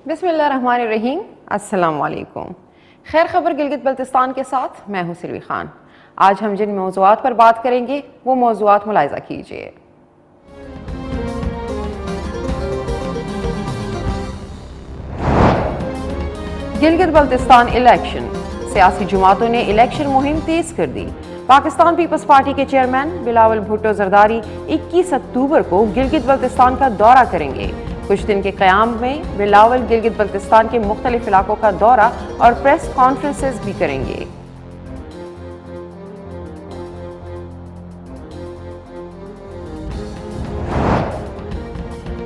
बिस्मिल्लाहिर्रहमानिर्रहीम। अस्सलाम वालेकुम। खैर खबर गिलगित बल्तिस्तान के साथ मैं हूं सिल्वी खान। आज हम जिन मौज़ूआत पर बात करेंगे वो मौज़ूआत मुलाहिज़ा कीजिए। गिलगित बल्तिस्तान इलेक्शन, सियासी जमातों ने इलेक्शन मुहिम तेज कर दी। पाकिस्तान पीपल्स पार्टी के चेयरमैन बिलावल भुट्टो जरदारी 21 अक्टूबर को गिलगित बल्तिस्तान का दौरा करेंगे। कुछ दिन के क़याम में बिलावल गिलगित बल्तिस्तान के मुख्तलिफ इलाकों का दौरा और प्रेस कॉन्फ्रेंसेस भी करेंगे।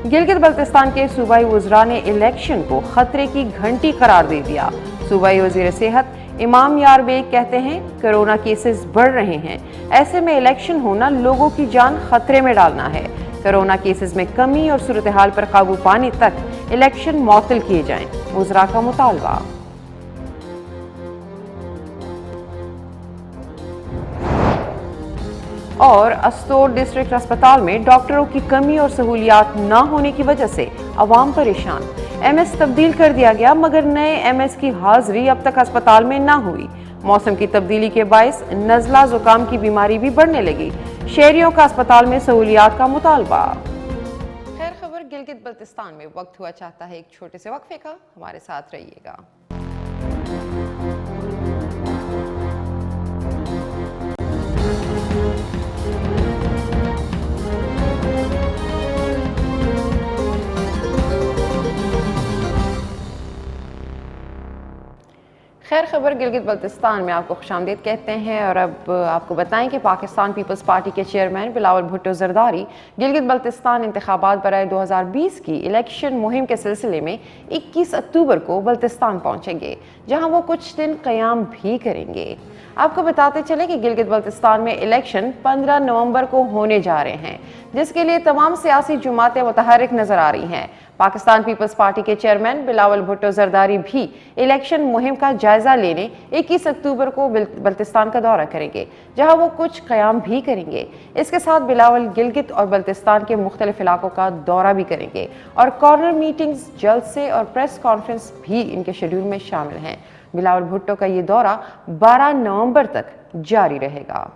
गिलगित बल्तिस्तान के सूबाई वज़रा ने इलेक्शन को खतरे की घंटी करार दे दिया। सूबाई वज़ीर सेहत इमाम यार बेग कहते हैं कोरोना केसेस बढ़ रहे हैं, ऐसे में इलेक्शन होना लोगों की जान खतरे में डालना है। कोरोना केसेस में कमी और सूरत हाल पर काबू पाने तक इलेक्शन मुअत्तल किए जाएं, वज़रा का मुतालबा। और अस्तोर डिस्ट्रिक्ट अस्पताल में डॉक्टरों की कमी और सहूलियात न होने की वजह से अवाम परेशान। एमएस तब्दील कर दिया गया मगर नए एमएस की हाजिरी अब तक अस्पताल में न हुई। मौसम की तब्दीली के बायस नज़ला जुकाम की बीमारी भी बढ़ने लगी। शहरियों का अस्पताल में सहूलियात का मुतालबा। खैर खबर गिलगित बल्तिस्तान में वक्त हुआ चाहता है एक छोटे से वक्फे का, हमारे साथ रहिएगा। खैर खबर गिलगित बल्तिस्तान में आपको खुशामदीद कहते हैं और अब आपको बताएं कि पाकिस्तान पीपल्स पार्टी के चेयरमैन बिलावल भुट्टो जरदारी गिलगित बल्तिस्तान इंतखाबात बराए 2020 की इलेक्शन मुहिम के सिलसिले में 21 अक्टूबर को बल्तिस्तान पहुंचेंगे, जहां वो कुछ दिन क़याम भी करेंगे। आपको बताते चले कि गिलगित बल्तिस्तान में इलेक्शन 15 नवंबर को होने जा रहे हैं, जिसके लिए तमाम सियासी जमातें मुतहर्रिक नजर आ रही हैं। पाकिस्तान पीपल्स पार्टी के चेयरमैन बिलावल भुट्टो जरदारी भी इलेक्शन मुहिम का जायजा लेने 21 अक्टूबर को बल्तिस्तान का दौरा करेंगे, जहां वो कुछ क़याम भी करेंगे। इसके साथ बिलावल गिलगित और बल्तिस्तान के मुख्तलिफ इलाकों का दौरा भी करेंगे और कॉर्नर मीटिंग्स, जलसे और प्रेस कॉन्फ्रेंस भी इनके शेड्यूल में शामिल हैं। बिलावल भुट्टो का ये दौरा 12 नवंबर तक जारी रहेगा।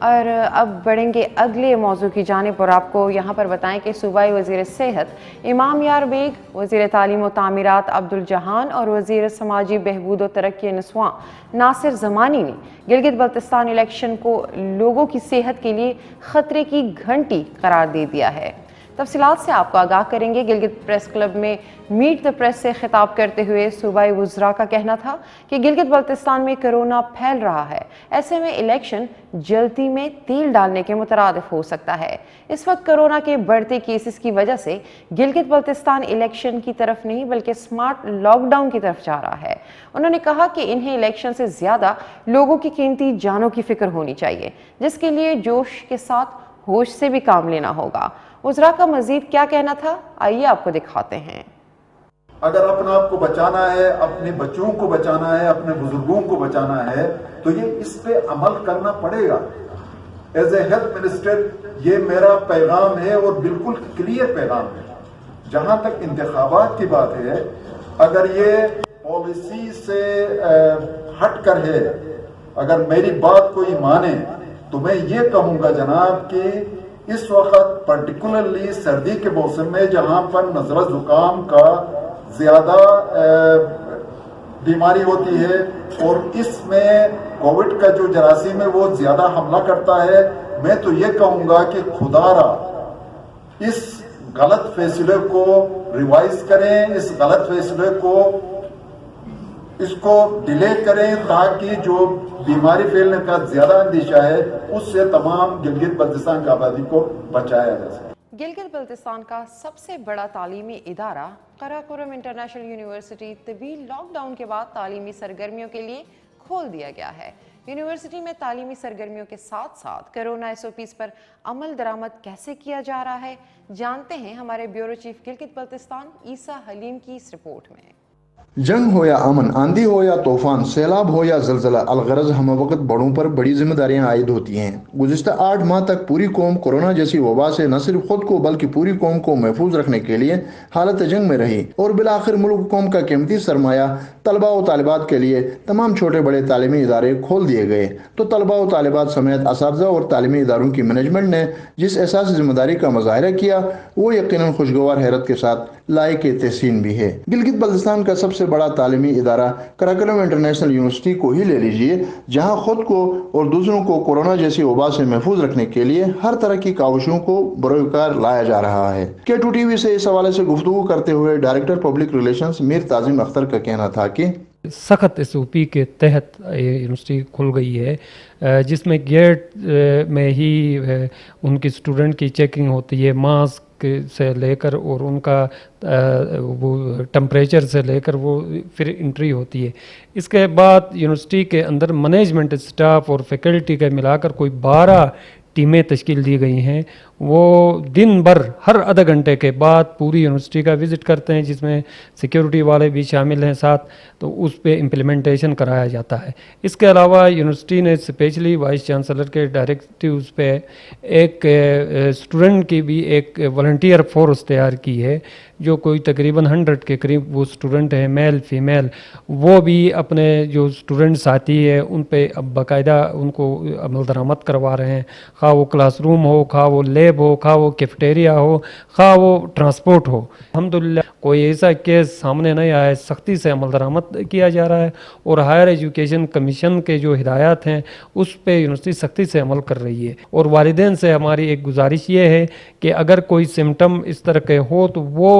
और अब बढ़ेंगे अगले मौजू की जानिब और आपको यहाँ पर बताएं कि सूबाई वज़ीर सेहत इमाम यार बेग, वज़ीर तालीम व तामीरात अब्दुल जहान और वज़ीर समाजी बहबूद व तरक्की नस्वां नासिर ज़मानी ने गिलगित बल्तिस्तान इलेक्शन को लोगों की सेहत के लिए खतरे की घंटी करार दे दिया है। तफसीलात से आपको आगाह करेंगे। गिलगित प्रेस क्लब में मीट द प्रेस से खिताब करते हुए सूबाई वज़रा का कहना था कि गिलगित बल्तिस्तान में कोरोना फैल रहा है, ऐसे में इलेक्शन जल्दी में तेल डालने के मुतरादिफ हो सकता है। इस वक्त कोरोना के बढ़ते केसेस की वजह से गिलगित बल्तिस्तान इलेक्शन की तरफ नहीं बल्कि स्मार्ट लॉकडाउन की तरफ जा रहा है। उन्होंने कहा कि इन्हें इलेक्शन से ज़्यादा लोगों की कीमती जानों की फिक्र होनी चाहिए, जिसके लिए जोश के साथ होश से भी काम लेना होगा। वज़रा का मजीद क्या कहना था, आइए आपको दिखाते हैं। अगर अपने आप को बचाना है, अपने बच्चों को बचाना है, अपने बुजुर्गों को बचाना है, तो ये इस पे अमल करना पड़ेगा। एज ए हेल्थ मिनिस्टर ये मेरा पैगाम है और बिल्कुल क्लियर पैगाम है। जहां तक इंतखाबात की बात है, अगर ये पॉलिसी से हट कर है, अगर मेरी बात कोई माने तो मैं ये कहूंगा जनाब कि इस वक्त पर्टिकुलरली सर्दी के मौसम में जहां पर नज़ला जुकाम का ज्यादा बीमारी होती है और इसमें कोविड का जो जरासीम है वो ज्यादा हमला करता है, मैं तो ये कहूंगा कि खुदारा इस गलत फैसले को रिवाइज करें, इस गलत फैसले को इसको डिले करें ताकि जो बीमारी फैलने का ज्यादा अंदेशा है उससे तमाम गिलगित बल्तिस्तान की आबादी को बचाया जा सके। गिलगित बल्तिस्तान का सबसे बड़ा तालीमी इदारा कराकोरम इंटरनेशनल यूनिवर्सिटी तवील लॉकडाउन के बाद तालीमी सरगर्मियों के लिए खोल दिया गया है। यूनिवर्सिटी में तालीमी सरगर्मियों के साथ साथ कोरोना SOPs पर अमल दरामद कैसे किया जा रहा है, जानते हैं हमारे ब्यूरो चीफ गिलगित बल्तिस्तान ईसा हलीम की इस रिपोर्ट में। जंग हो या अमन, आंधी हो या तूफान, सैलाब हो या जलजला, अलगरज हम वक्त बड़ों पर बड़ी जिम्मेदारियां आयद होती हैं। गुज़िश्ता 8 माह तक पूरी कौम कोरोना जैसी वबा से न सिर्फ खुद को बल्कि पूरी कौम को महफूज रखने के लिए हालत जंग में रही और बिलाखिर मुल्क कौम का कीमती सरमाया तलबा व तालिबात के लिए तमाम छोटे बड़े तालीमी इदारे खोल दिए गए। तो तलबा व तालिबात समेत असातिज़ा और तालीमी इदारों की मैनेजमेंट ने जिस एहसास जिम्मेदारी का मुजाहरा किया वो यकीनन खुशगवार हैरत के साथ लायक तहसीन भी है। गिलगित बल्तिस्तान का सबसे बड़ा तालीमी इदारा कराकरम इंटरनेशनल यूनिवर्सिटी को ही ले लीजिए, जहां खुद को और दूसरों को कोरोना जैसी वबा से महफूज रखने के लिए हर तरह की काविशों को बरोकार लाया जा रहा है। K2 TV से इस हवाले से गुफ्तगू करते हुए director public relations Mir Tajim Akhtar का कहना था कि सख्त SOP के तहत यूनिवर्सिटी खुल गई है, जिसमें गेट में ही उनकी स्टूडेंट की चेकिंग होती है, मास्क से लेकर और उनका वो टेम्परेचर से लेकर वो फिर एंट्री होती है। इसके बाद यूनिवर्सिटी के अंदर मैनेजमेंट स्टाफ और फैकल्टी के मिलाकर कोई 12 टीमें तश्कील दी गई हैं। वो दिन भर हर आधा घंटे के बाद पूरी यूनिवर्सिटी का विज़िट करते हैं, जिसमें सिक्योरिटी वाले भी शामिल हैं साथ, तो उस पे इम्प्लीमेंटेशन कराया जाता है। इसके अलावा यूनिवर्सिटी ने स्पेशली वाइस चांसलर के डायरेक्टिव्स पे एक स्टूडेंट की भी एक वॉलंटियर फोर्स तैयार की है, जो कोई तकरीबन 100 के करीब वो स्टूडेंट हैं, मेल फीमेल, वो भी अपने जो स्टूडेंट साथी है उन पे अब बाकायदा उनको अमल दरामद करवा रहे हैं, खा वो क्लासरूम हो, खा वो लैब हो, खा वो कैफेटेरिया हो, खा वो ट्रांसपोर्ट हो। अल्हम्दुलिल्लाह कोई ऐसा केस सामने नहीं आया है, सख्ती से अमल दरामद किया जा रहा है और हायर एजुकेशन कमीशन के जो हिदायत हैं उस पे यूनिवर्सिटी सख्ती से अमल कर रही है। और वालिदैन से हमारी एक गुजारिश ये है कि अगर कोई सिम्टम इस तरह के हो तो वो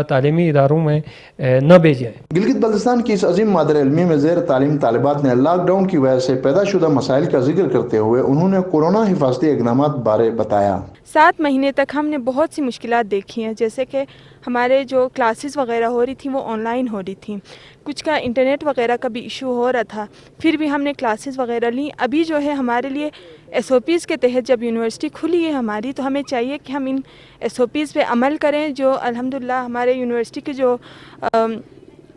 तालीमी इदारों में न भेजें। गिलगित बल्तिस्तान की इस अजीम मादर इल्मी में ज़ेर तालीम तालिबात ने लॉकडाउन की वजह से पैदा शुदा मसाइल का जिक्र करते हुए उन्होंने कोरोना हिफाजती इक़दामात बारे बताया। 7 महीने तक हमने बहुत सी मुश्किलात देखी हैं, जैसे कि हमारे जो क्लासेस वगैरह हो रही थी वो ऑनलाइन हो रही थी, कुछ का इंटरनेट वगैरह का भी इशू हो रहा था, फिर भी हमने क्लासेस वगैरह ली। अभी जो है हमारे लिए SOPs के तहत जब यूनिवर्सिटी खुली है हमारी, तो हमें चाहिए कि हम इन SOPs पे अमल करें, जो अल्हम्दुलिल्लाह हमारे यूनिवर्सिटी के जो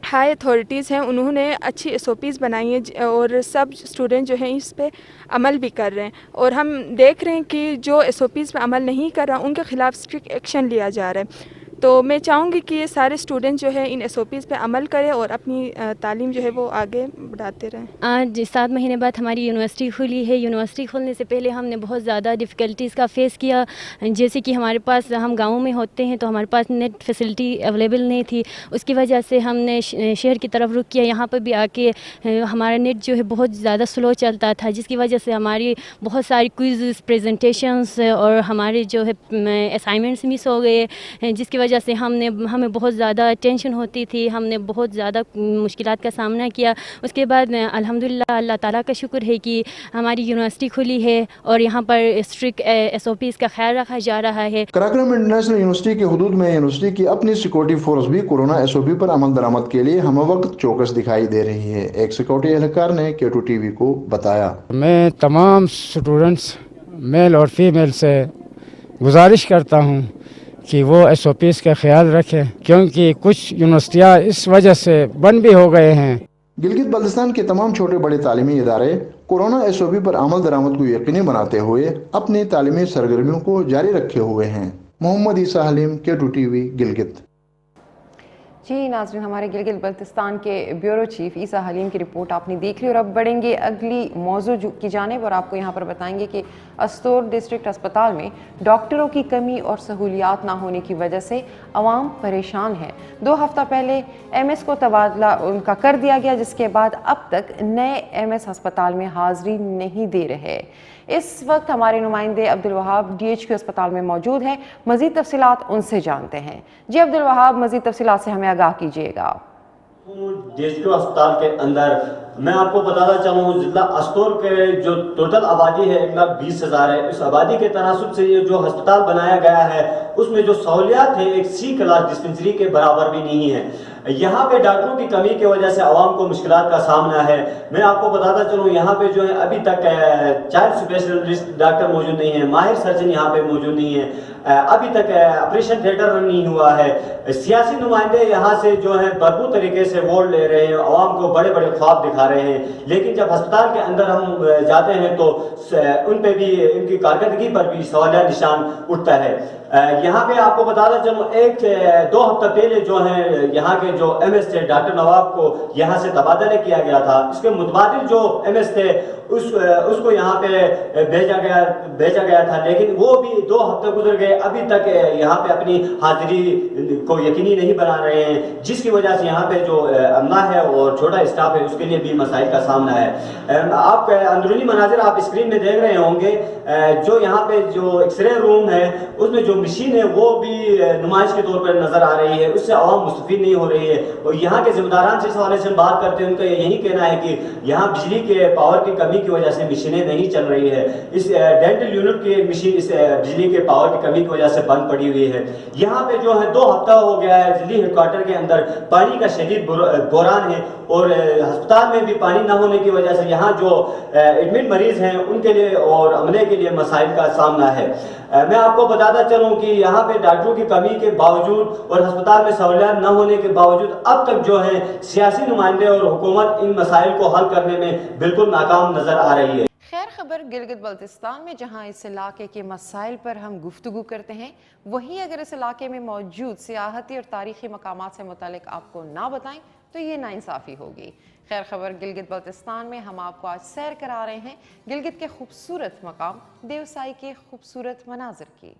हाई अथॉरिटीज़ हैं उन्होंने अच्छी SOPs बनाई हैं और सब स्टूडेंट जो हैं इस पे अमल भी कर रहे हैं। और हम देख रहे हैं कि जो SOPs पे अमल नहीं कर रहा उनके ख़िलाफ़ स्ट्रिक्ट एक्शन लिया जा रहा है। तो मैं चाहूँगी कि ये सारे स्टूडेंट जो है इन SOPs पे अमल करें और अपनी तालीम जो है वो आगे बढ़ाते रहें। आज 7 महीने बाद हमारी यूनिवर्सिटी खुली है। यूनिवर्सिटी खुलने से पहले हमने बहुत ज़्यादा डिफ़िकल्टीज़ का फ़ेस किया, जैसे कि हमारे पास, हम गाँव में होते हैं तो हमारे पास नेट फैसिलिटी अवेलेबल नहीं थी, उसकी वजह से हमने शहर की तरफ रुख किया। यहाँ पर भी आके हमारा नेट जो है बहुत ज़्यादा स्लो चलता था, जिसकी वजह से हमारी बहुत सारी क्विज़ प्रेजेंटेशंस और हमारे जो है असाइनमेंट्स मिस हो गए, जिसकी वजह से हमें बहुत ज़्यादा टेंशन होती थी, हमने बहुत ज़्यादा मुश्किलात का सामना किया। उसके बाद अल्हम्दुलिल्लाह अल्लाह ताला का शुक्र है कि हमारी यूनिवर्सिटी खुली है और यहाँ पर स्ट्रिक्ट SOPs का ख्याल रखा जा रहा है। कराकरम इंटरनेशनल यूनिवर्सिटी के हुदूद में यूनिवर्सिटी की अपनी सिक्योरिटी फोर्स भी कोरोना SOP पर अमल दरामद के लिए हम वक्त चौकस दिखाई दे रही है। एक सिक्योरिटी एहलकार ने K2 TV को बताया। मैं तमाम स्टूडेंट्स मेल और फीमेल से गुजारिश करता हूँ कि वो SOPs का ख्याल रखें, क्योंकि कुछ यूनिवर्सिटियाँ इस वजह से बंद भी हो गए हैं। गिलगित बल्तिस्तान के तमाम छोटे बड़े तालीमी इदारे कोरोना SOP पर अमल दरामद को यकीनी बनाते हुए अपनी तालीमी सरगर्मियों को जारी रखे हुए हैं। मोहम्मद ईसा हलीम, K2 TV, गिलगित। जी नाज़रीन, हमारे गिलगित बल्तिस्तान के ब्यूरो चीफ ईसा हलीम की रिपोर्ट आपने देख ली और अब बढ़ेंगे अगली मौजू की जानिब और आपको यहाँ पर बताएंगे कि अस्तोर डिस्ट्रिक्ट अस्पताल में डॉक्टरों की कमी और सहूलियात ना होने की वजह से अवाम परेशान है। 2 हफ्ता पहले MS को तबादला उनका कर दिया गया, जिसके बाद अब तक नए MS अस्पताल में हाज़िरी नहीं दे रहे। इस वक्त हमारे नुमाइंदे अब्दुल वहाब DHQ अस्पताल में मौजूद हैं, मज़ीद तफसीलात उनसे जानते हैं। जी अब्दुल वहाब, मज़ीद तफसीलात से हमें आगाह कीजिएगा। DHQ अस्पताल के अंदर मैं आपको बताना चाहूँ, जिला अस्तोर के जो टोटल आबादी है 1,20,000 है। इस आबादी के तनासुब से ये जो अस्पताल बनाया गया है उसमें जो सहूलियात है एक C क्लास डिस्पेंसरी के बराबर भी नहीं है। یہاں پہ ڈاکٹروں کی کمی کی وجہ سے عوام کو مشکلات کا سامنا ہے. میں آپ کو بتاتا چلوں یہاں پہ جو ہے ابھی تک چائلڈ اسپیشلسٹ ڈاکٹر موجود نہیں ہیں, ماہر سرجن یہاں پہ موجود نہیں ہیں, ابھی تک آپریشن تھیٹر نہیں ہوا ہے. سیاسی نمائندے یہاں سے جو ہیں بھرپور طریقے سے ووٹ لے رہے ہیں, عوام کو بڑے بڑے خواب دکھا رہے ہیں, لیکن جب ہسپتال کے اندر ہم جاتے ہیں تو ان پہ بھی, ان کی کارکردگی پر بھی سوالیہ نشان اٹھتا ہے. یہاں پہ آپ کو بتاتا چلوں 1-2 ہفتہ پہلے جو ہیں یہاں کے جو ایم ایس تھے ڈاکٹر نواب کو یہاں سے تبادلہ کیا گیا تھا. اس کے متبادل جو ایم ایس تھے اس کو یہاں پہ بھیجا گیا تھا, لیکن وہ بھی 2 ہفتے گزر گئے, ابھی تک یہاں پہ اپنی حاضری کو یقینی نہیں بنا رہے ہیں, جس کی وجہ سے یہاں پہ جو عملہ ہے اور چھوٹا اسٹاف ہے اس کے لیے بھی مسائل کا سامنا ہے. آپ اندرونی مناظر آپ اسکرین میں دیکھ رہے ہوں گے, جو یہاں پہ جو ایکس رے روم ہے اس میں جو مشین ہے وہ بھی نمائش کے طور پر نظر آ رہی ہے, اس سے عوام مستفید نہیں ہو رہی ہے. اور یہاں کے ذمہ داران سے اس حوالے سے ہم بات کرتے ہیں, ان کا یہی کہنا ہے کہ یہاں بجلی کے پاور کی کمی کی وجہ سے مشینیں نہیں چل رہی ہے. اس ڈینٹل یونٹ کی مشین اس بجلی کے پاور کی کمی کی وجہ سے بند پڑی ہوئی ہے. یہاں پہ جو ہے 2 ہفتہ ہو گیا ہے ضلعی ہیڈ کوارٹر کے اندر پانی کا شدید بحران ہے, اور ہسپتال میں بھی پانی نہ ہونے کی وجہ سے یہاں جو ایڈمٹ مریض ہیں ان کے لیے اور عملے کے لیے مسائل کا سامنا ہے. میں آپ کو بتاتا چلوں کہ یہاں پہ ڈاکٹروں کی کمی کے باوجود اور ہسپتال میں سہولیات نہ ہونے کے باوجود اب تک جو ہے سیاسی نمائندے اور حکومت ان مسائل کو حل کرنے میں بالکل ناکام نظر آ رہی ہے. خیر خبر گلگت بلتستان میں جہاں اس علاقے کے مسائل پر ہم گفتگو کرتے ہیں, وہیں اگر اس علاقے میں موجود سیاحتی اور تاریخی مقامات سے متعلق آپ کو نہ بتائیں تو یہ ناانصافی ہوگی. خیر خبر گلگت بلتستان میں ہم آپ کو آج سیر کرا رہے ہیں گلگت کے خوبصورت مقام دیوسائی کے خوبصورت مناظر کی.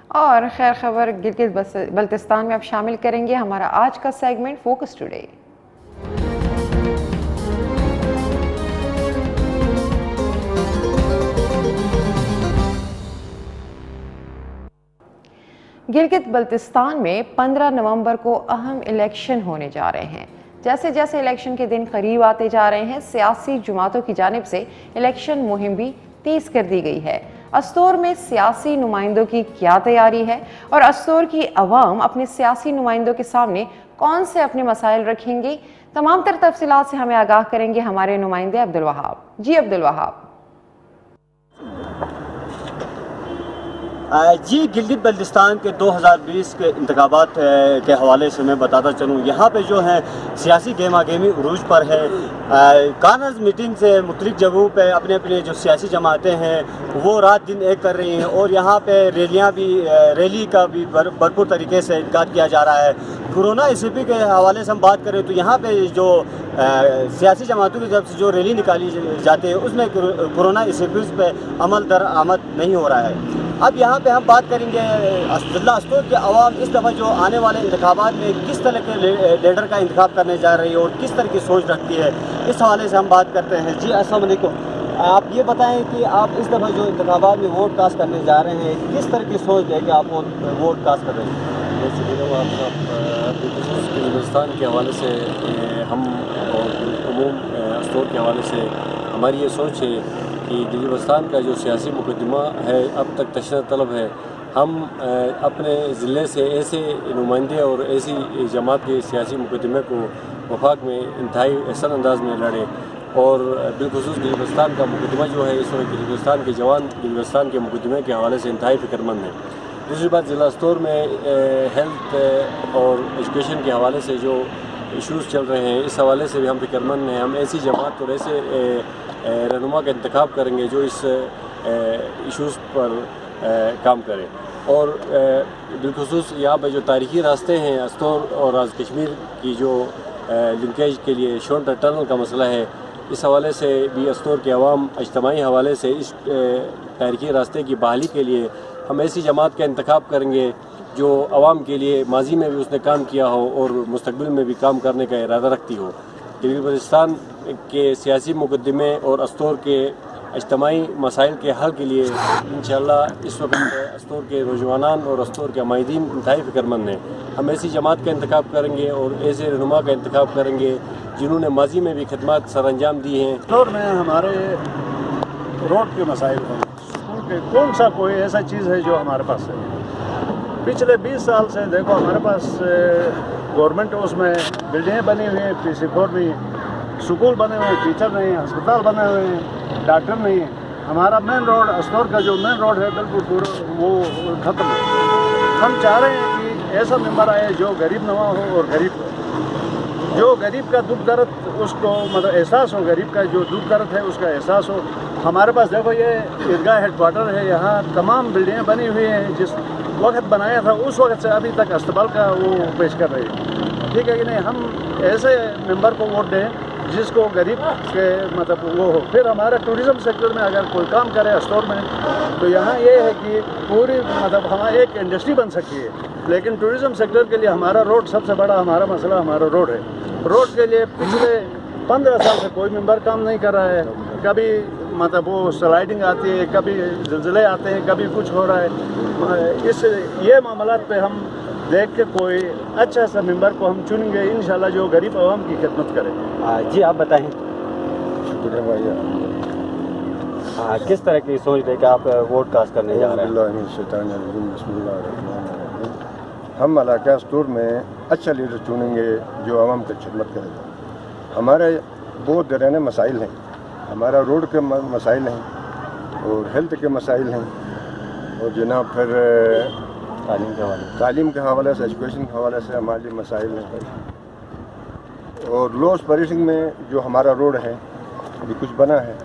اور خیر خبر گلگت بلتستان میں اب شامل کریں گے ہمارا آج کا segment focus today. Gilgit Baltistan میں 15 نومبر کو اہم الیکشن ہونے جا رہے ہیں. جیسے جیسے الیکشن کے دن قریب آتے جا رہے ہیں, سیاسی جماعتوں کی جانب سے الیکشن مہم بھی تیز کر دی گئی ہے. استور میں سیاسی نمائندوں کی کیا تیاری ہے اور استور کی عوام اپنے سیاسی نمائندوں کے سامنے کون سے اپنے مسائل رکھیں گے, تمام تر تفصیلات سے ہمیں آگاہ کریں گے ہمارے نمائندے عبدالوہاب. جی عبدالوہاب. جی گلگت بلتستان کے 2020 کے انتخابات کے حوالے سے میں بتاتا چلوں, یہاں پہ جو ہے سیاسی گہما گہمی عروج پر ہے. کارنرز میٹنگ سے مختلف جگہوں پہ اپنے اپنے جو سیاسی جماعتیں ہیں وہ رات دن ایک کر رہی ہیں, اور یہاں پہ ریلی کا بھی بھرپور طریقے سے انعقاد کیا جا رہا ہے. کورونا ایسپی کے حوالے سے ہم بات کریں تو یہاں پہ جو سیاسی جماعتوں کی طرف سے جو ریلی نکالی جاتی ہے اس میں کورونا ایسپیز پہ عمل درآمد نہیں ہو رہا ہے. اب یہاں پہ ہم بات کریں گے ضلع استور کے عوام اس دفعہ جو آنے والے انتخابات میں کس طرح کے لیڈر کا انتخاب کرنے جا رہی ہے اور کس طرح کی سوچ رکھتی ہے, اس حوالے سے ہم بات کرتے ہیں. جی السلام علیکم, آپ یہ بتائیں کہ آپ اس دفعہ جو انتخابات میں ووٹ کاسٹ کرنے جا رہے ہیں کس طرح کی سوچ ہے کہ آپ ووٹ کاسٹ کر رہے ہیں؟ ہندوستان کے حوالے سے ہم اور عموم استور کے حوالے سے ہماری یہ سوچ ہے کہ گلگت بلتستان کا جو سیاسی مقدمہ ہے اب تک تشدد طلب ہے. ہم اپنے ضلع سے ایسے نمائندے اور ایسی جماعت کے سیاسی مقدمے کو وفاق میں انتہائی احسن انداز میں لڑیں, اور بالخصوص گلگت بلتستان کا مقدمہ جو ہے اس وقت گلگت بلتستان کے جوان گلگت بلتستان کے مقدمے کے حوالے سے انتہائی فکر مند ہیں. دوسری بات, ضلع استور میں ہیلتھ اور ایجوکیشن کے حوالے سے جو ایشوز چل رہے ہیں اس حوالے سے بھی ہم فکر مند ہیں. ہم ایسی جماعت اور ایسے رہنما کا انتخاب کریں گے جو اس ایشوز پر کام کرے. اور بالخصوص یہاں پہ جو تاریخی راستے ہیں استور اور راز کشمیر کی جو لنکیج کے لیے شونٹا ٹنل کا مسئلہ ہے, اس حوالے سے بھی استور کے عوام اجتماعی حوالے سے اس تاریخی راستے کی بحالی کے لیے ہم ایسی جماعت کا انتخاب کریں گے جو عوام کے لیے ماضی میں بھی اس نے کام کیا ہو اور مستقبل میں بھی کام کرنے کا ارادہ رکھتی ہو. گلگت بلتستان کے سیاسی مقدمے اور استور کے اجتماعی مسائل کے حل کے لیے انشاءاللہ اس وقت استور کے نوجوانان اور استور کے عمائدین انتہائی فکر مند ہیں. ہم ایسی جماعت کا انتخاب کریں گے اور ایسے رہنما کا انتخاب کریں گے جنہوں نے ماضی میں بھی خدمات سر انجام دی ہیں. استور میں ہمارے روڈ کے مسائل ہیں, اسکول کے کون سا کوئی ایسا چیز ہے جو ہمارے پاس ہے؟ पिछले 20 साल से देखो हमारे पास गवर्नमेंट उसमें बिल्डिंगें बनी हुई हैं, PC4 नहीं है, स्कूल बने हुए हैं, टीचर नहीं है, अस्पताल बने हुए हैं, डॉक्टर नहीं है। हमारा मेन रोड अस्तौर का जो मेन रोड है बिल्कुल पूरा वो ख़त्म है। हम चाह रहे हैं कि ऐसा मेंबर आए जो गरीब नवा हो और गरीब जो गरीब का दुख दर्द उसको मतलब एहसास हो, गरीब का जो दुख दर्द है उसका एहसास हो। हमारे पास देखो ये ईदगाह हेडक्वार्टर है, यहाँ तमाम बिल्डिंगें बनी हुई हैं, जिस वक्त बनाया था उस वक्त से अभी तक अस्पताल का वो पेश कर रही है, ठीक है कि नहीं। हम ऐसे मेंबर को वोट दें जिसको गरीब के मतलब वो हो। फिर हमारा टूरिज़्म सेक्टर में अगर कोई काम करे अस्टोर में, तो यहाँ ये है कि पूरी मतलब हमारी एक इंडस्ट्री बन सकती है। लेकिन टूरिज़्म सेक्टर के लिए हमारा रोड सबसे बड़ा हमारा मसला हमारा रोड है। रोड के लिए पिछले 15 साल से कोई मेंबर काम नहीं कर रहा है। कभी मतलब वो स्लाइडिंग आती है, कभी ज़िलज़ले आते हैं, कभी कुछ हो रहा है। इस ये मामलात पे हम देख के कोई अच्छा सा मेंबर को हम चुनेंगे इंशाल्लाह, जो गरीब आवाम की खिदमत करे। जी आप बताएं। शुक्र है भाई। हाँ, किस तरह की सोच लेकर आप वोट कास्ट करने जा रहे हैं? हम इलाका स्टोर में अच्छा लीडर चुनेंगे जो आवाम की खिदमत करेगा। हमारे बहुत दराने मसाइल हैं, हमारा रोड के मसाइल हैं और हेल्थ के मसाइल हैं और जनाब फिर तालीम के हवाले से एजुकेशन के हवाले से हमारे मसाइल हैं। और लॉस परेशिंग में जो हमारा रोड है अभी कुछ बना है,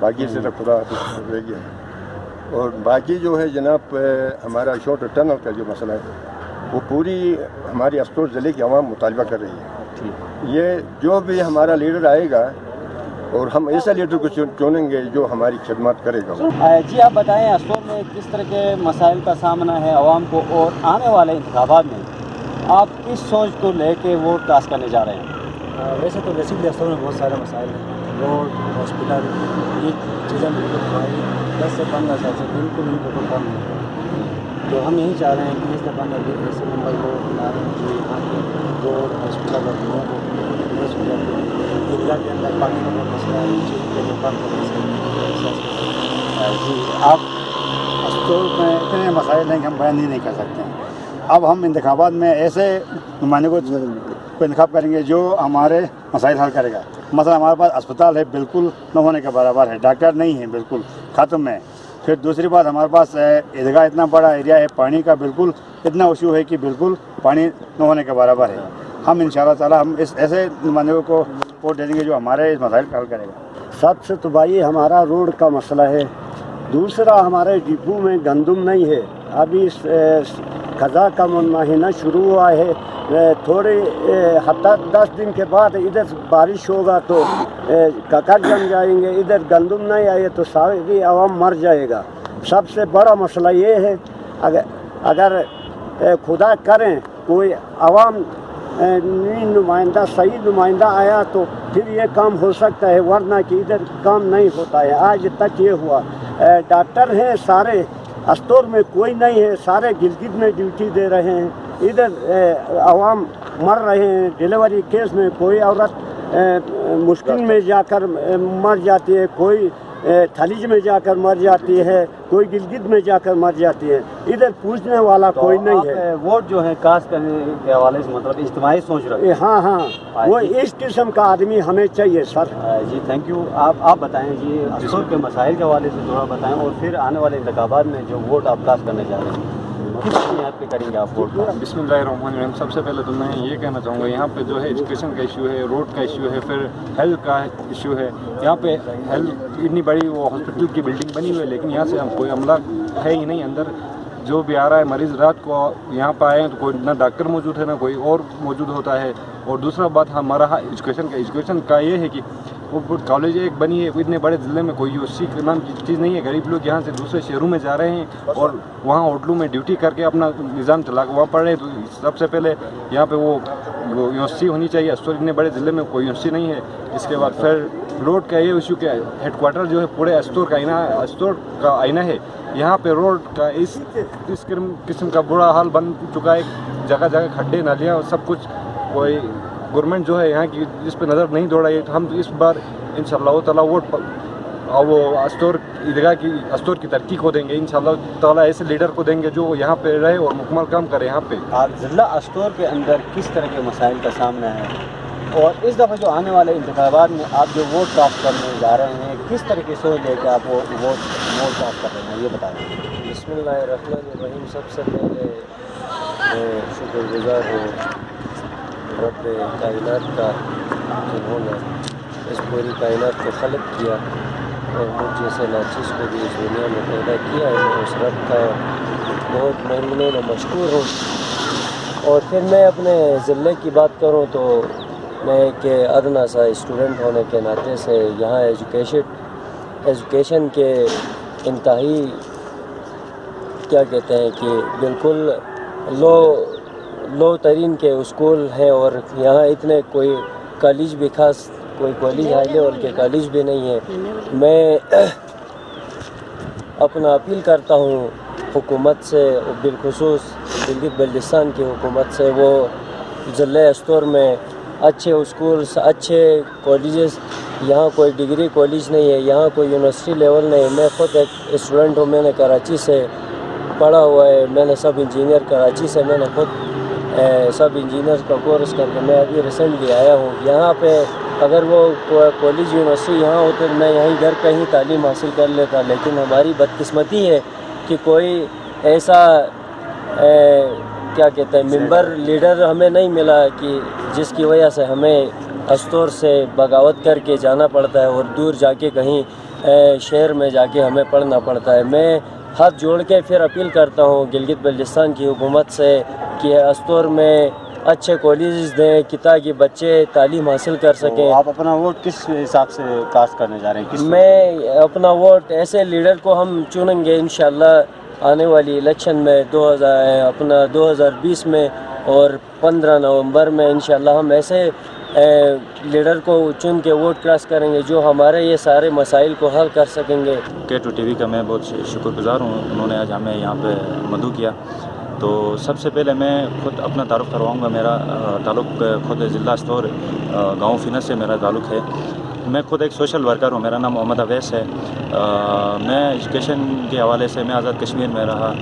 बाकी से तो खुदा रह गया है। और बाकी जो है जनाब हमारा शॉर्ट टनल का जो मसला है वो पूरी हमारी अस्टोर ज़िले की आवाम मुतालबा कर रही है। ये जो भी हमारा लीडर आएगा और हम ऐसा लीडर को चुनेंगे जो हमारी खिदमत करेगा। जी आप बताएं अस्टोर में किस तरह के मसाइल का सामना है आवाम को, और आने वाले इंतखाबात में आप किस सोच को लेके वोट कास्ट करने जा रहे हैं? वैसे तो बेसिकली अस्टोर में बहुत सारे मसाइल हैं, रोड, हॉस्पिटल, ये चीज़ें बिल्कुल हमारी 10 से 15 साल से बिल्कुल कम है। तो हम यही चाह रहे हैं कि इस दफ़ा में ऐसे मेंबर को लाने जो यहाँ के रोड, हॉस्पिटल और लोगों को दुरुस्त हो जाते हैं। ईदगाह के अंदर पानी का बहुत मसला है, चीज़ के लोग जी आप अस्टोर में इतने मसाइल हैं कि हम बयान नहीं कर सकते हैं। अब हम इंतखाबात में ऐसे नुमाइंदे को इंतखाब करेंगे जो हमारे मसाइल हल करेगा। मतलब हमारे पास अस्पताल है बिल्कुल न होने के बराबर है, डॉक्टर नहीं है बिल्कुल ख़त्म है। फिर दूसरी बात हमारे पास ईदगाह इतना बड़ा एरिया है, पानी का बिल्कुल इतना इशू है कि बिल्कुल पानी न होने के बराबर है। हम इंशाअल्लाह ताला हम इस ऐसे नुमाइंदे को वोट दे देंगे जो हमारे इस मसाइल का हल करेगा। सबसे तो भाई हमारा रोड का मसला है। दूसरा हमारे डिपो में गंदम नहीं है। अभी खज़ा का महीना शुरू हुआ है, थोड़े हफ्ता 10 दिन के बाद इधर बारिश होगा तो ककर जम जाएंगे। इधर गंदम नहीं आए तो सारी आवाम मर जाएगा। सबसे बड़ा मसला ये है, अगर खुदा करें कोई आवाम नुमाइंदा सही नुमाइंदा आया तो फिर ये काम हो सकता है, वरना कि इधर काम नहीं होता है। आज तक ये हुआ, डॉक्टर हैं सारे अस्टोर में कोई नहीं है, सारे गिलगित में ड्यूटी दे रहे हैं। इधर आवाम मर रहे हैं। डिलीवरी केस में कोई औरत मुश्किल में जाकर मर जाती है, कोई थलीज में जाकर मर जाती है, कोई गिलगित में जाकर मर जाती है। इधर पूछने वाला तो कोई नहीं है। वोट जो है कास्ट करने के हवाले से मतलब इज्तिमाई सोच रहे हैं? हाँ, वो इस किस्म का आदमी हमें चाहिए सर। Ji thank you. आप बताएं जी अस्टोर के मसाइल के हवाले से थोड़ा बताएं, और फिर आने वाले इंतखाबात में जो वोट आप कास्ट करने जा रहे हैं किस बुनियाद पे करेंगे आप वोट? बिस्मिल्लाहिर्रहमानिर्रहीम। सबसे पहले तो मैं ये कहना चाहूँगा, यहाँ पे जो है एजुकेशन का इशू है, रोड का इशू है, फिर हेल्थ का इशू है। यहाँ पे हेल्थ इतनी बड़ी वो हॉस्पिटल की बिल्डिंग बनी हुई है, लेकिन यहाँ से हम कोई अमला है ही नहीं अंदर। जो भी आ रहा है मरीज़ रात को यहाँ पर आए हैं तो कोई ना डॉक्टर मौजूद है ना कोई और मौजूद होता है। और दूसरा बात हमारा एजुकेशन का ये है कि वो कॉलेज एक बनी है, इतने बड़े ज़िले में कोई यूसी के नाम की चीज़ नहीं है। गरीब लोग यहाँ से दूसरे शहरों में जा रहे हैं और वहाँ होटलों में ड्यूटी करके अपना निज़ाम चला के वहाँ पढ़ रहे हैं। तो सबसे पहले यहाँ पे वो यूनिवर्सिटी होनी चाहिए। अस्टोर इतने बड़े ज़िले में कोई यूनिवर्सिटी नहीं है। इसके बाद फिर रोड का ये इशू क्या है, हेडक्वार्टर जो है पूरे अस्टोर का आईना है। यहाँ पे रोड का इस किस्म का बुरा हाल बन चुका है। जगह जगह खड्डे नालियाँ और सब कुछ। कोई गवर्नमेंट जो है यहाँ की इस पर नज़र नहीं दौड़ाई। तो हम इस बार इंशाअल्लाह ताला वोट وہ عیدگاہ کی استور کی ترقی کو دیں گے انشاءاللہ تعالیٰ. ایسے لیڈر کو دیں گے جو یہاں پہ رہے اور مکمل کام کرے یہاں پہ. آپ ضلع استور کے اندر کس طرح کے مسائل کا سامنا ہے اور اس دفعہ جو آنے والے انتخابات میں آپ جو ووٹ کاسٹ کرنے جا رہے ہیں کس طرح کی سوچ لے کے آپ وہ ووٹ کاسٹ کر رہے ہیں یہ بتائیں. بسم اللہ الرحمن الرحیم. سب سے پہلے میں شکر گزار ہوں رب کائنات کا جنہوں نے اس پوری کائنات کو خلق کیا اور مجھ جیسے ناچیز کو بھی اس دنیا میں پیدا کیا ہے. میں اس رب کا بہت ممنون و مشکور ہوں. اور پھر میں اپنے ضلع کی بات کروں تو میں ایک ادنا سا اسٹوڈنٹ ہونے کے ناطے سے یہاں ایجوکیشن کے انتہائی کیا کہتے ہیں کہ بالکل لو ترین کے اسکول ہیں اور یہاں اتنے کوئی کالج بھی خاص کوئی کالج ہائی لیول کے کالج بھی نہیں ہے. میں اپنا اپیل کرتا ہوں حکومت سے بالخصوص گلگت بلتستان کی حکومت سے وہ ضلع استور میں اچھے اسکولس اچھے کالجز یہاں کوئی ڈگری کالج نہیں ہے یہاں کوئی یونیورسٹی لیول نہیں ہے. میں خود ایک اسٹوڈنٹ ہوں. میں نے کراچی سے پڑھا ہوا ہے. میں نے سب انجینئر کراچی سے میں نے خود سب انجینئر کا کورس کر کے میں ابھی ریسنٹلی آیا ہوں. یہاں پہ اگر وہ کالج یونیورسٹی یہاں ہوتے تو میں یہیں گھر پہ ہی تعلیم حاصل کر لیتا. لیکن ہماری بدقسمتی ہے کہ کوئی ایسا کیا کہتے ہیں ممبر لیڈر ہمیں نہیں ملا کہ جس کی وجہ سے ہمیں استور سے بغاوت کر کے جانا پڑتا ہے اور دور جا کے کہیں شہر میں جا کے ہمیں پڑھنا پڑتا ہے. میں ہاتھ جوڑ کے پھر اپیل کرتا ہوں گلگت بلتستان کی حکومت سے کہ استور میں اچھے کالجز دیں کہ تاکہ بچے تعلیم حاصل کر سکیں. آپ اپنا ووٹ کس حساب سے کاسٹ کرنے جا رہے ہیں؟ میں اپنا ووٹ ایسے لیڈر کو ہم چنیں گے انشاءاللہ آنے والی الیکشن میں 2020 میں اور 15 نومبر میں انشاءاللہ ہم ایسے لیڈر کو چن کے ووٹ کاسٹ کریں گے جو ہمارے یہ سارے مسائل کو حل کر سکیں گے. K2 TV کا میں بہت شکر گزار ہوں. انہوں نے آج ہمیں یہاں پہ مدعو کیا. تو سب سے پہلے میں خود اپنا تعارف کرواؤں گا. میرا تعلق خود ضلع استور گاؤں فینس سے میرا تعلق ہے. میں خود ایک سوشل ورکر ہوں. میرا نام محمد اویس ہے. میں ایجوکیشن کے حوالے سے میں آزاد کشمیر میں رہا.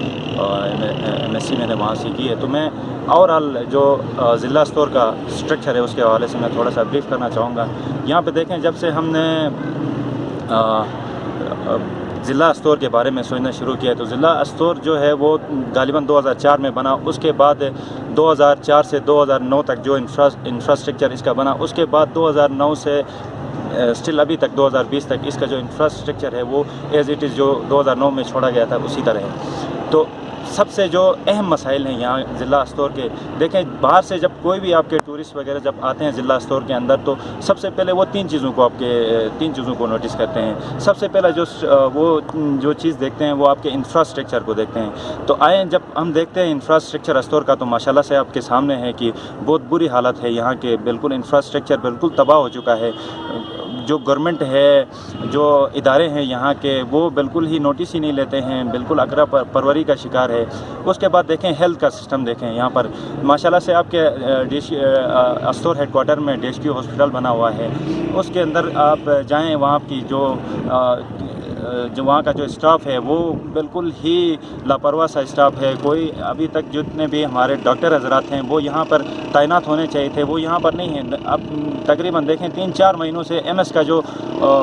MSc میں نے وہاں سے کی ہے. تو میں اوورآل جو ضلع استور کا اسٹرکچر ہے اس کے حوالے سے میں تھوڑا سا بریف کرنا چاہوں گا. یہاں پہ دیکھیں جب سے ہم نے ضلع استور کے بارے میں سوچنا شروع کیا ہے تو ضلع استور جو ہے وہ غالباً 2004 میں بنا. اس کے بعد 2004 سے 2009 تک جو انفراسٹرکچر اس کا بنا. اس کے بعد 2009 سے اسٹل ابھی تک 2020 تک اس کا جو انفراسٹرکچر ہے وہ ایز اٹ از جو 2009 میں چھوڑا گیا تھا اسی طرح ہے. تو سب سے جو اہم مسائل ہیں یہاں ضلع استور کے دیکھیں باہر سے جب کوئی بھی آپ کے ٹورسٹ وغیرہ جب آتے ہیں ضلع استور کے اندر تو سب سے پہلے وہ تین چیزوں کو نوٹس کرتے ہیں. سب سے پہلا جو چیز دیکھتے ہیں وہ آپ کے انفراسٹرکچر کو دیکھتے ہیں. تو آئیں جب ہم دیکھتے ہیں انفراسٹرکچر استور کا تو ماشاءاللہ سے آپ کے سامنے ہے کہ بہت بری حالت ہے یہاں کے. بالکل انفراسٹرکچر بالکل تباہ ہو چکا ہے. جو گورنمنٹ ہے جو ادارے ہیں یہاں کے وہ بالکل ہی نوٹس ہی نہیں لیتے ہیں. بالکل اگرا پروری کا شکار ہے. اس کے بعد دیکھیں ہیلتھ کا سسٹم دیکھیں. یہاں پر ماشاءاللہ سے آپ کے استور ہیڈ کوارٹر میں DHQ ہاسپٹل بنا ہوا ہے. اس کے اندر آپ جائیں وہاں کی جو وہاں کا جو اسٹاف ہے وہ بالکل ہی لاپرواہ سا اسٹاف ہے. کوئی ابھی تک جتنے بھی ہمارے ڈاکٹر حضرات ہیں وہ یہاں پر تعینات ہونے چاہیے تھے وہ یہاں پر نہیں ہیں. اب تقریباً دیکھیں 3-4 مہینوں سے MS کا جو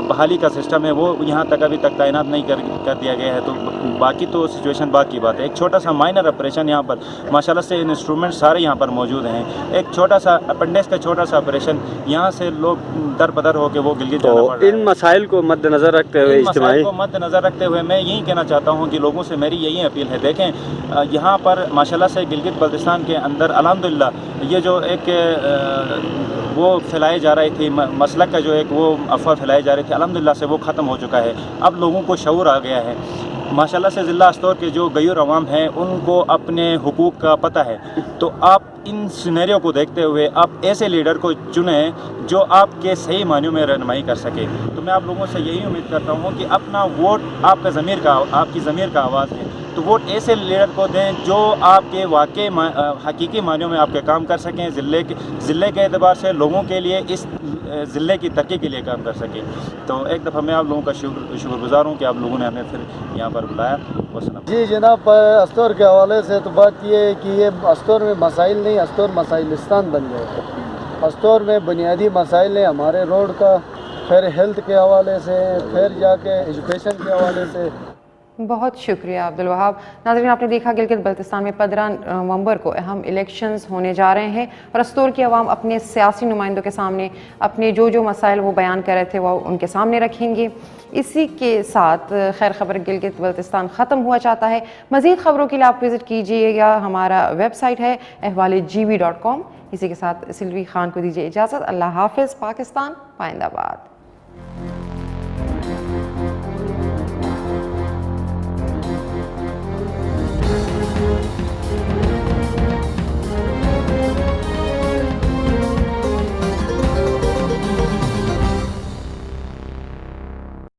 بحالی کا سسٹم ہے وہ یہاں تک ابھی تک تعینات نہیں کر دیا گیا ہے. تو باقی تو سچویشن بعد کی بات ہے. ایک چھوٹا سا مائنر آپریشن یہاں پر ماشاءاللہ سے انسٹرومنٹ سارے یہاں پر موجود ہیں. ایک چھوٹا سا اپنڈکس کا چھوٹا سا آپریشن یہاں سے لوگ در بدر ہو کے وہ گلگت جانا پڑ رہا ہے. ان مسائل کو مد نظر رکھتے ہوئے میں یہی کہنا چاہتا ہوں کہ لوگوں سے میری یہی اپیل ہے. دیکھیں یہاں پر ماشاءاللہ سے گلگت بلتستان کے اندر الحمدللہ یہ جو ایک وہ پھیلائی جا رہی تھی مسلک کا جو ایک وہ افواہ پھیلائی جا رہی تھی الحمدللہ سے وہ ختم ہو چکا ہے. اب لوگوں کو شعور آ گیا ہے. ماشاءاللہ سے ضلع استور کے جو غیور عوام ہیں ان کو اپنے حقوق کا پتہ ہے. تو آپ ان سینیریو کو دیکھتے ہوئے آپ ایسے لیڈر کو چنیں جو آپ کے صحیح معنیوں میں رہنمائی کر سکے. تو میں آپ لوگوں سے یہی امید کرتا ہوں کہ اپنا ووٹ آپ کی ضمیر کا آواز ہے. تو वोट ऐसे लीडर को दें जो आपके वाकई हकीकी मायनों में आपके काम कर सकें, ज़िले के एतबार से लोगों के लिए, इस ज़िले की तरक्की के लिए काम कर सकें। तो एक दफ़ा मैं आप लोगों का शुक्रगुज़ार हूँ कि आप लोगों ने हमें फिर यहाँ पर बुलाया। जी जनाब, अस्तौर के हवाले से तो बात ये है कि ये अस्तौर में मसाइल नहीं, अस्तौर मसाइलिस्तान बन गए। अस्तौर में बुनियादी मसाइल है हमारे रोड का, फिर हेल्थ के हवाले से, फिर जाके एजुकेशन के हवाले से। बहुत शुक्रिया अब्दुल वहाब। नाज़रीन, आपने देखा गिलगित बल्तिस्तान में 15 नवंबर को अहम इलेक्शंस होने जा रहे हैं और अस्तौर की आवाम अपने सियासी नुमाइंदों के सामने अपने जो मसाइल वो बयान कर रहे थे वो उनके सामने रखेंगे। इसी के साथ खैर खबर गिलगित बल्तिस्तान ख़त्म हुआ चाहता है। मज़ीद ख़बरों के लिए आप विज़िट कीजिएगा, हमारा वेबसाइट है ahwal-gb.com। इसी के साथ सिल्वी खान को दीजिए इजाज़त। अल्लाह हाफ़िज़। पाकिस्तान पाइंदाबाद।